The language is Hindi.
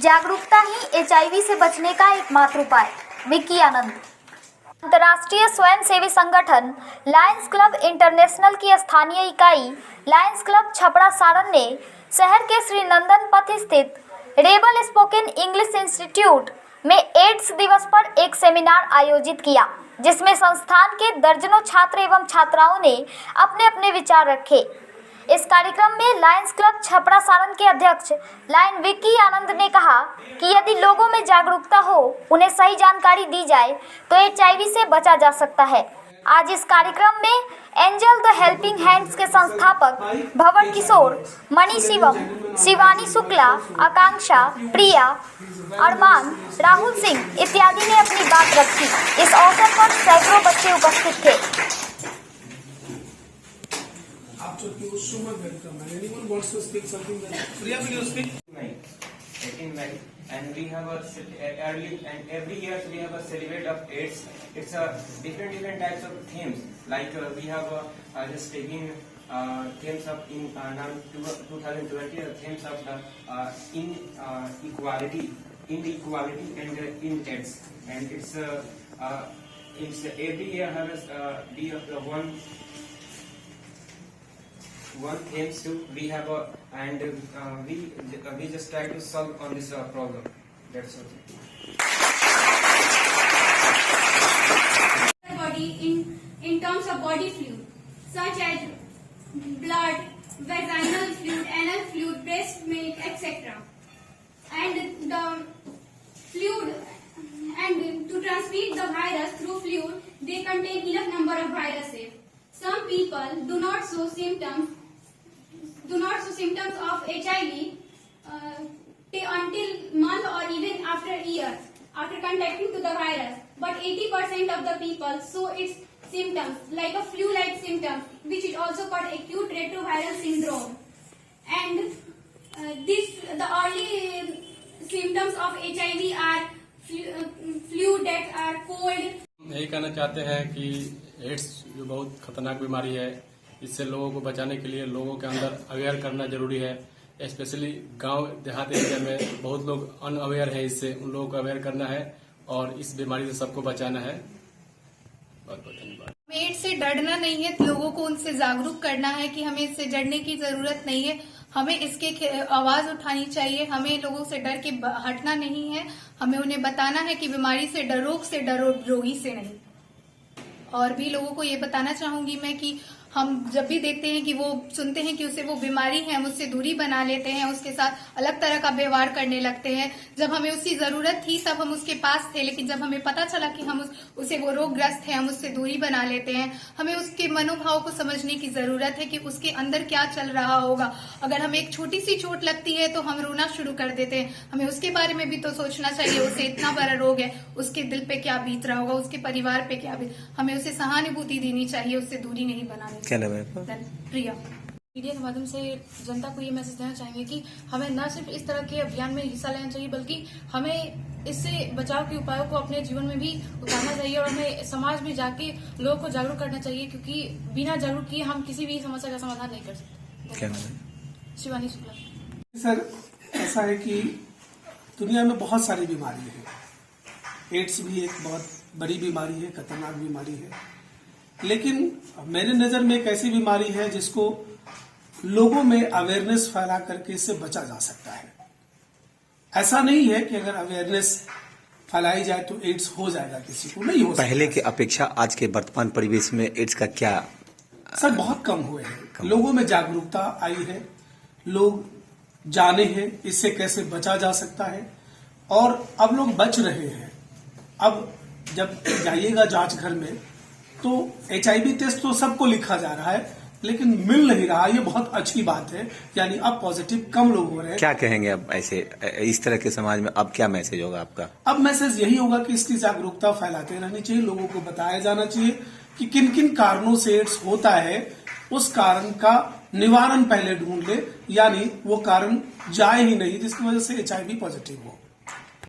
जागरूकता ही एचआईवी से बचने का एकमात्र उपाय। विक्की आनंद। अंतर्राष्ट्रीय स्वयंसेवी संगठन लायंस क्लब इंटरनेशनल की स्थानीय इकाई लायंस क्लब छपरा सारण ने शहर के श्री नंदन पथ स्थित रेबल स्पोकन इंग्लिश इंस्टीट्यूट में एड्स दिवस पर एक सेमिनार आयोजित किया, जिसमें संस्थान के दर्जनों छात्र एवं छात्राओं ने अपने अपने विचार रखे। इस कार्यक्रम में लायंस क्लब छपरा सारण के अध्यक्ष लायन विक्की आनंद ने कहा कि यदि लोगों में जागरूकता हो, उन्हें सही जानकारी दी जाए तो एचआईवी से बचा जा सकता है। आज इस कार्यक्रम में एंजल द हेल्पिंग हैंड्स के संस्थापक भवन किशोर, मणि शिवम, शिवानी शुक्ला, आकांक्षा, प्रिया, अरमान, राहुल सिंह इत्यादि ने अपनी बात रखी। इस अवसर पर सैकड़ों बच्चे उपस्थित थे। So much welcome. And anyone wants to speak something? Priya, will you speak? 18 May, and we have every year we have a celebrate of AIDS. It's a different types of themes. Like we have just taking themes of in now 2020 themes of the inequality and in AIDS. And it's every year has be one aims to we have and we just try to solve on this problem. That's all. Body in terms of body fluid such as blood, vaginal fluid, anal fluid, breast milk, etc. And the fluid, and to transmit the virus through fluid, they contain enough number of viruses. Some people do not show symptoms of HIV until month or even after years after contacting to the virus. But 80% of the people show its symptoms like a flu-like symptoms, which is also called acute retroviral syndrome. And the early symptoms of HIV are flu that are cold. यही कहना चाहते हैं कि एड्स जो बहुत खतरनाक बीमारी है, इससे लोगों को बचाने के लिए लोगों के अंदर अवेयर करना जरूरी है। स्पेशली गांव देहात एरिया में बहुत लोग अनअवेयर हैं, इससे उन लोगों को अवेयर करना है और इस बीमारी से सबको बचाना है। बहुत बहुत धन्यवाद। एड्स से डरना नहीं है, लोगों को उनसे जागरूक करना है कि हमें इससे डरने की जरूरत नहीं है, हमें इसके आवाज उठानी चाहिए, हमें लोगों से डर के हटना नहीं है, हमें उन्हें बताना है कि बीमारी से डरो, रोगी से नहीं। और भी लोगों को ये बताना चाहूंगी मैं कि हम जब भी देखते हैं कि वो सुनते हैं कि उसे वो बीमारी है, हम उससे दूरी बना लेते हैं, उसके साथ अलग तरह का व्यवहार करने लगते हैं। जब हमें उसकी जरूरत थी तब हम उसके पास थे, लेकिन जब हमें पता चला कि हम उसे वो रोगग्रस्त है, हम उससे दूरी बना लेते हैं। हमें उसके मनोभाव को समझने की जरूरत है कि उसके अंदर क्या चल रहा होगा। अगर हमें एक छोटी सी चोट लगती है तो हम रोना शुरू कर देते हैं, हमें उसके बारे में भी तो सोचना चाहिए। उसे इतना बड़ा रोग है, उसके दिल पे क्या बीत रहा होगा, उसके परिवार पे क्या बीत, हमें उसे सहानुभूति देनी चाहिए, उससे दूरी नहीं बनानी। क्या नाम है? प्रिया। मीडिया के माध्यम से जनता को ये मैसेज देना चाहेंगे कि हमें न सिर्फ इस तरह के अभियान में हिस्सा लेना चाहिए, बल्कि हमें इससे बचाव के उपायों को अपने जीवन में भी उतारना चाहिए और हमें समाज में जाके लोगों को जागरूक करना चाहिए, क्योंकि बिना जागरूक किए हम किसी भी समस्या का समाधान नहीं कर सकते। क्या नाम है? शिवानी शुक्ला। सर, ऐसा है कि दुनिया में बहुत सारी बीमारी है। एड्स भी एक बहुत बड़ी बीमारी है, खतरनाक बीमारी है, लेकिन मेरे नजर में एक ऐसी बीमारी है जिसको लोगों में अवेयरनेस फैला करके इससे बचा जा सकता है। ऐसा नहीं है कि अगर अवेयरनेस फैलाई जाए तो एड्स हो जाएगा, किसी को नहीं हो सकता। पहले की अपेक्षा आज के वर्तमान परिवेश में एड्स का क्या? सर, बहुत कम हुए हैं। लोगों में जागरूकता आई है, लोग जाने हैं इससे कैसे बचा जा सकता है और अब लोग बच रहे हैं। अब जब जाइएगा जांच घर में तो HIV टेस्ट तो सबको लिखा जा रहा है, लेकिन मिल नहीं रहा। ये बहुत अच्छी बात है, यानी अब पॉजिटिव कम लोग हो रहे हैं। क्या कहेंगे अब ऐसे इस तरह के समाज में अब क्या मैसेज होगा आपका? अब मैसेज यही होगा कि इसकी जागरूकता फैलाते रहनी चाहिए, लोगों को बताया जाना चाहिए कि किन किन कारणों से एड्स होता है, उस कारण का निवारण पहले ढूंढ ले, यानी वो कारण जाए ही नहीं जिसकी वजह से HIV पॉजिटिव हो।